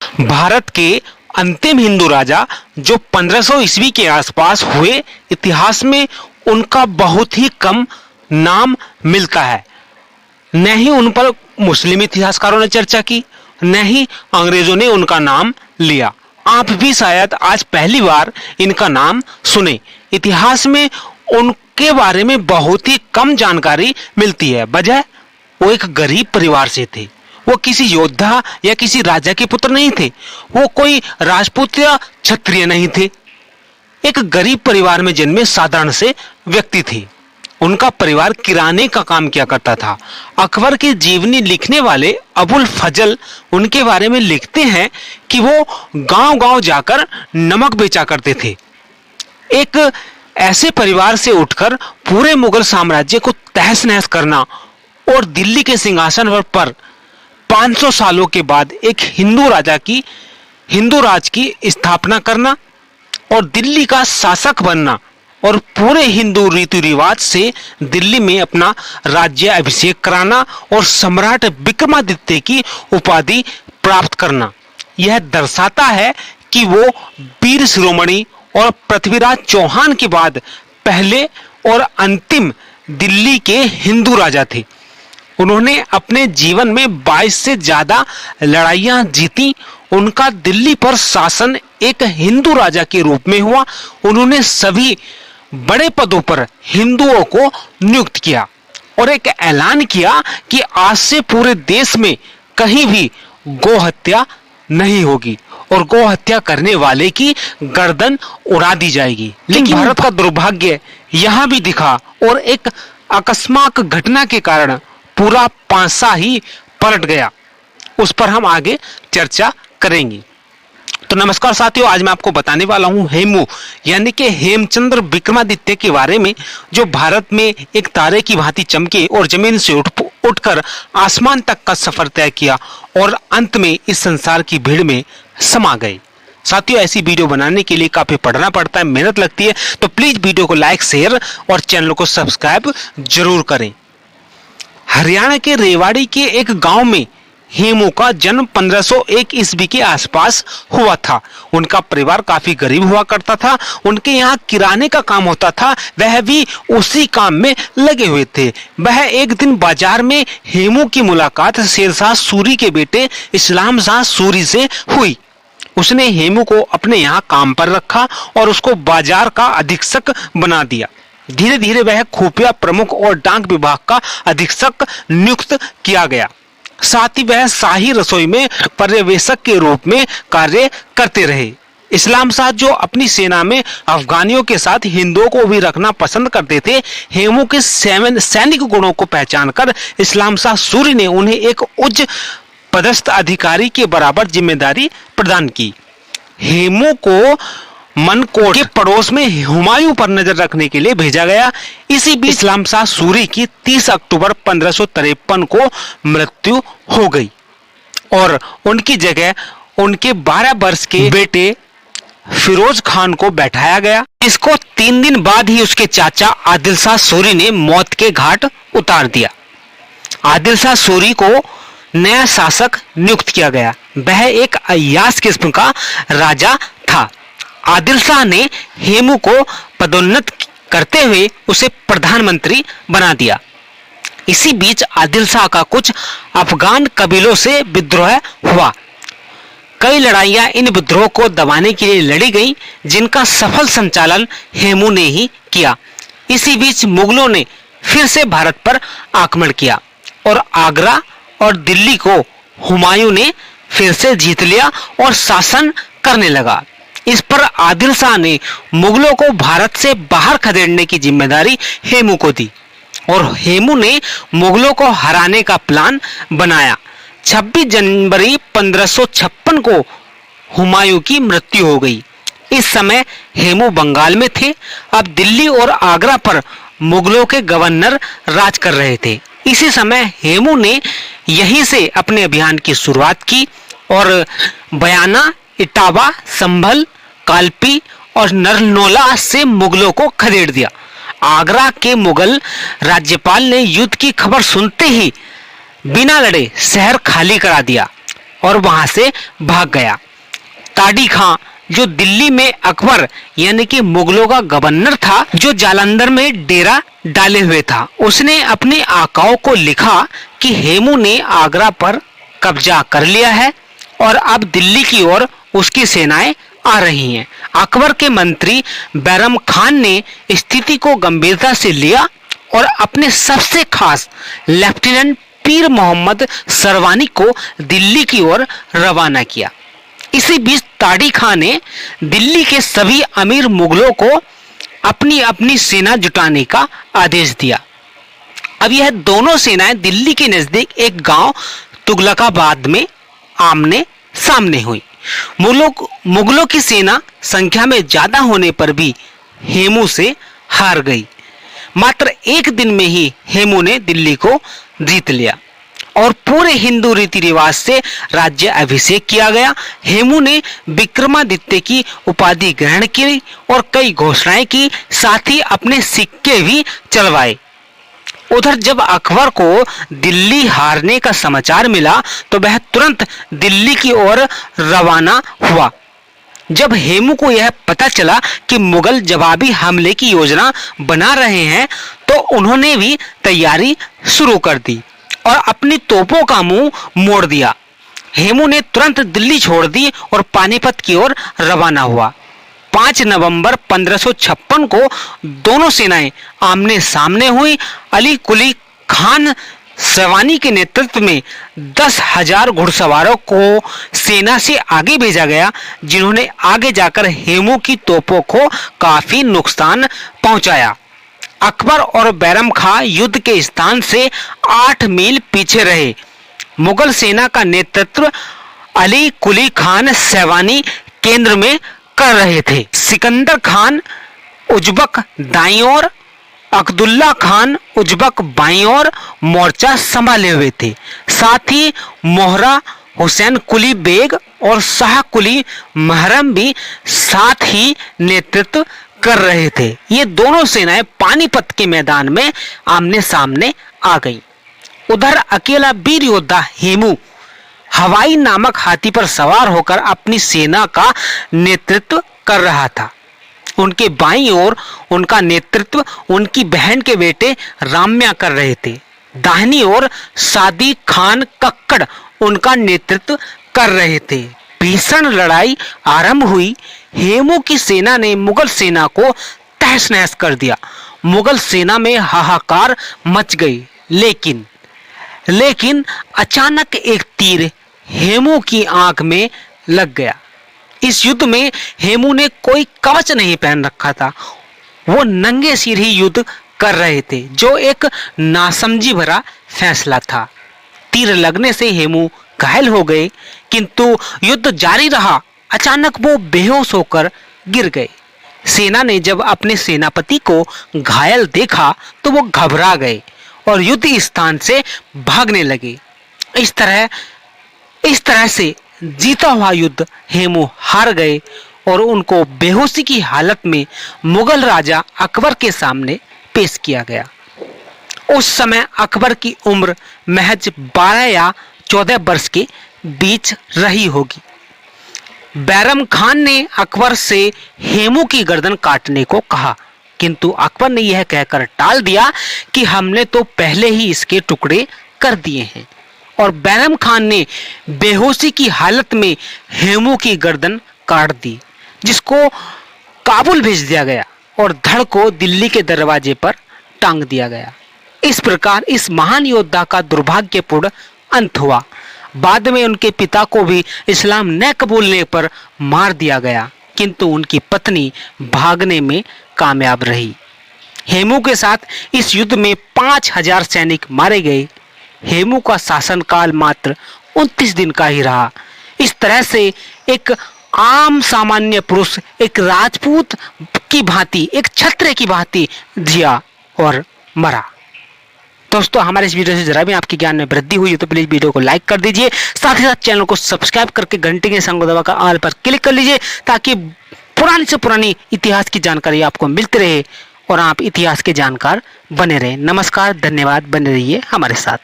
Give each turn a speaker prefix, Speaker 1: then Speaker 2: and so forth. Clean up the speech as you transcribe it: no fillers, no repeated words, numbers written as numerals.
Speaker 1: भारत के अंतिम हिंदू राजा जो 1500 ईस्वी के आसपास हुए, इतिहास में उनका बहुत ही कम नाम मिलता है। न ही उन पर मुस्लिम इतिहासकारों ने चर्चा की, न ही अंग्रेजों ने उनका नाम लिया। आप भी शायद आज पहली बार इनका नाम सुने। इतिहास में उनके बारे में बहुत ही कम जानकारी मिलती है। वजह, वो एक गरीब परिवार से थे। वो किसी योद्धा या किसी राजा के पुत्र नहीं थे। वो कोई राजपूत या क्षत्रिय नहीं थे। एक गरीब परिवार में जन्मे साधारण से व्यक्ति थे। उनका परिवार किराने का काम किया करता था। अकबर की जीवनी लिखने वाले अबुल फजल उनके बारे में लिखते हैं कि वो गांव-गांव जाकर नमक बेचा करते थे। एक ऐसे परिवार से उठकर पूरे मुगल साम्राज्य को तहस नहस करना और दिल्ली के सिंहासन पर 500 सालों के बाद एक हिंदू राज की स्थापना करना और दिल्ली का शासक बनना और पूरे हिंदू रीति रिवाज से दिल्ली में अपना राज्य अभिषेक कराना और सम्राट विक्रमादित्य की उपाधि प्राप्त करना, यह दर्शाता है कि वो वीर शिरोमणि और पृथ्वीराज चौहान के बाद पहले और अंतिम दिल्ली के हिंदू राजा थे। उन्होंने अपने जीवन में 22 से ज्यादा लड़ाइयां जीती। उनका दिल्ली पर शासन एक हिंदू राजा के रूप में हुआ। उन्होंने सभी बड़े पदों पर हिंदुओं को नियुक्त किया और एक ऐलान किया कि आज से पूरे देश में कहीं भी गौ हत्या नहीं होगी और गौ हत्या करने वाले की गर्दन उड़ा दी जाएगी। लेकिन भारत का दुर्भाग्य यहां भी दिखा और एक अकस्मात घटना के कारण पूरा पांसा ही पलट गया। उस पर हम आगे चर्चा करेंगे। तो नमस्कार साथियों, आज मैं आपको बताने वाला हूं हेमू यानी कि हेमचंद्र विक्रमादित्य के बारे में, जो भारत में एक तारे की भांति चमके और जमीन से उठकर आसमान तक का सफर तय किया और अंत में इस संसार की भीड़ में समा गए। साथियों, ऐसी वीडियो बनाने के लिए काफी पढ़ना पड़ता है, मेहनत लगती है, तो प्लीज वीडियो को लाइक, शेयर और चैनल को सब्सक्राइब जरूर करें। हरियाणा के रेवाड़ी के एक गांव में हेमू का जन्म 1501 ईस्वी के आसपास हुआ था। उनका परिवार काफी गरीब हुआ करता था। उनके यहाँ किराने का काम होता था, वह भी उसी काम में लगे हुए थे। वह एक दिन बाजार में हेमू की मुलाकात शेरशाह सूरी के बेटे इस्लाम शाह सूरी से हुई। उसने हेमू को अपने यहाँ काम पर रखा और उसको बाजार का अधीक्षक बना दिया। धीरे धीरे वह खुफिया प्रमुख और डाक विभाग का अधीक्षक नियुक्त किया गया। साथ ही वह शाही रसोई में पर्यवेक्षक के रूप में कार्य करते रहे। इस्लाम शाह, जो अपनी सेना में अफगानियों के साथ हिंदुओं को भी रखना पसंद करते थे, हेमू के सैनिक गुणों को पहचानकर इस्लाम शाह सूरी ने उन्हें एक उच्च पदस्थ अधिकारी के बराबर जिम्मेदारी प्रदान की। हेमू को मनकोट के पड़ोस में हुमायूं पर नजर रखने के लिए भेजा गया। इसी बीच इस्लाम शाह सूरी की 30 अक्टूबर 1553 को मृत्यु हो गई और उनकी जगह उनके 12 वर्ष के बेटे फिरोज खान को बैठाया गया। इसको 3 दिन बाद ही उसके चाचा आदिल शाह सूरी ने मौत के घाट उतार दिया। आदिल शाह सूरी को नया शासक नियुक्त किया गया। वह एक अय्याश किस्म का राजा था। आदिल शाह ने हेमू को पदोन्नत करते हुए उसे प्रधानमंत्री बना दिया। इसी बीच आदिल शाह का कुछ अफगान कबीलों से विद्रोह हुआ। कई लड़ाइयां इन विद्रोह को दबाने के लिए लड़ी गई, जिनका सफल संचालन हेमू ने ही किया। इसी बीच मुगलों ने फिर से भारत पर आक्रमण किया और आगरा और दिल्ली को हुमायूं ने फिर से जीत लिया और शासन करने लगा। इस पर आदिल शाह ने मुगलों को भारत से बाहर खदेड़ने की जिम्मेदारी हेमू को दी और हेमू ने मुगलों को हराने का प्लान बनाया। 26 जनवरी 1556 को हुमायूं की मृत्यु हो गई। इस समय हेमू बंगाल में थे। अब दिल्ली और आगरा पर मुगलों के गवर्नर राज कर रहे थे। इसी समय हेमू ने यहीं से अपने अभियान की शुरुआत की और बयाना, इटावा, संभल, कालपी और नरनौला से मुगलों को खदेड़ दिया। आगरा के मुगल राज्यपाल ने युद्ध की खबर सुनते ही बिना लड़े शहर खाली करा दिया। और वहां से भाग गया। ताड़ी खां जो दिल्ली में अकबर यानी कि मुगलों का गवर्नर था, जो जालंधर में डेरा डाले हुए था, उसने अपने आकाओं को लिखा कि हेमू ने आगरा पर कब्जा कर लिया है और अब दिल्ली की ओर उसकी सेनाएं आ रही हैं। अकबर के मंत्री बैरम खान ने स्थिति को गंभीरता से लिया और अपने सबसे खास लेफ्टिनेंट पीर मोहम्मद सरवानी को दिल्ली की ओर रवाना किया। इसी बीच ताड़ी खां ने दिल्ली के सभी अमीर मुगलों को अपनी अपनी सेना जुटाने का आदेश दिया। अब यह दोनों सेनाएं दिल्ली के नजदीक एक गांव तुगलकाबाद में आमने सामने हुई। मुगलों की सेना संख्या में ज्यादा होने पर भी हेमू से हार गई। मात्र एक दिन में ही हेमू ने दिल्ली को जीत लिया और पूरे हिंदू रीति रिवाज से राज्य अभिषेक किया गया। हेमू ने विक्रमादित्य की उपाधि ग्रहण की और कई घोषणाएं की, साथ ही अपने सिक्के भी चलवाए। उधर जब अकबर को दिल्ली हारने का समाचार मिला तो वह तुरंत दिल्ली की ओर रवाना हुआ। जब हेमू को यह पता चला कि मुगल जवाबी हमले की योजना बना रहे हैं तो उन्होंने भी तैयारी शुरू कर दी और अपनी तोपों का मुंह मोड़ दिया। हेमू ने तुरंत दिल्ली छोड़ दी और पानीपत की ओर रवाना हुआ। 5 नवंबर 1556 को दोनों सेनाएं आमने सामने हुई। अली कुली खान सवानी के नेतृत्व में 10,000 घुड़सवारों को सेना से आगे भेजा गया, जिन्होंने आगे जाकर हेमू की तोपों को काफी नुकसान पहुंचाया। अकबर और बैरम खां युद्ध के स्थान से 8 मील पीछे रहे। मुगल सेना का नेतृत्व अली कुली खान सवानी केंद्र में कर रहे थे। सिकंदर खान उज्बक दाईं ओर, अब्दुल्ला खान उज्बक बाईं ओर मोर्चा संभाले हुए थे। साथ ही मोहरा हुसैन कुली बेग और शाह कुली महरम भी साथ ही नेतृत्व कर रहे थे। ये दोनों सेनाएं पानीपत के मैदान में आमने सामने आ गईं। उधर अकेला वीर योद्धा हेमू हवाई नामक हाथी पर सवार होकर अपनी सेना का नेतृत्व कर रहा था। उनके बाईं ओर उनका नेतृत्व उनकी बहन के बेटे राम्या कर रहे थे। दाहिनी ओर सादी खान कक्कड़ उनका नेतृत्व कर रहे थे। भीषण लड़ाई आरंभ हुई। हेमू की सेना ने मुगल सेना को तहस नहस कर दिया। मुगल सेना में हाहाकार मच गई। लेकिन अचानक एक तीर हेमू की आंख में लग गया। इस युद्ध में हेमू ने कोई कवच नहीं पहन रखा था। वो नंगे सिर ही युद्ध कर रहे थे, जो एक नासमझी भरा फैसला था। तीर लगने से हेमू घायल हो गए, किंतु युद्ध जारी रहा। अचानक वो बेहोश होकर गिर गए। सेना ने जब अपने सेनापति को घायल देखा तो वो घबरा गए और युद्ध स्थान से भागने लगे। इस तरह से जीता हुआ युद्ध हेमू हार गए और उनको बेहोशी की हालत में मुगल राजा अकबर के सामने पेश किया गया। उस समय अकबर की उम्र महज 12 या 14 वर्ष के बीच रही होगी। बैरम खान ने अकबर से हेमू की गर्दन काटने को कहा, किंतु अकबर ने यह कहकर टाल दिया कि हमने तो पहले ही इसके टुकड़े कर दिए हैं। और बैरम खान ने बेहोशी की हालत में हेमू की गर्दन काट दी, जिसको काबुल भेज दिया गया और धड़ को दिल्ली के दरवाजे पर टांग दिया गया। इस प्रकार इस महान योद्धा का दुर्भाग्यपूर्ण अंत हुआ। बाद में उनके पिता को भी इस्लाम न कबूलने पर मार दिया गया, किंतु उनकी पत्नी भागने में कामयाब रही। हेमू के साथ इस युद्ध में 5000 सैनिक मारे गए। हेमू का शासनकाल मात्र 29 दिन का ही रहा। इस तरह से एक आम सामान्य पुरुष एक राजपूत की भांति, एक क्षत्रिय की भांति जिया और मरा। दोस्तों, हमारे इस वीडियो से जरा भी आपके ज्ञान में वृद्धि हुई तो प्लीज वीडियो को लाइक कर दीजिए। साथ ही साथ चैनल को सब्सक्राइब करके घंटे के निशान को दबाकर ऑल पर क्लिक कर लीजिए, ताकि पुरानी से पुरानी इतिहास की जानकारी आपको मिलती रहे और आप इतिहास के जानकार बने रहे। नमस्कार, धन्यवाद, बने रहिए हमारे साथ।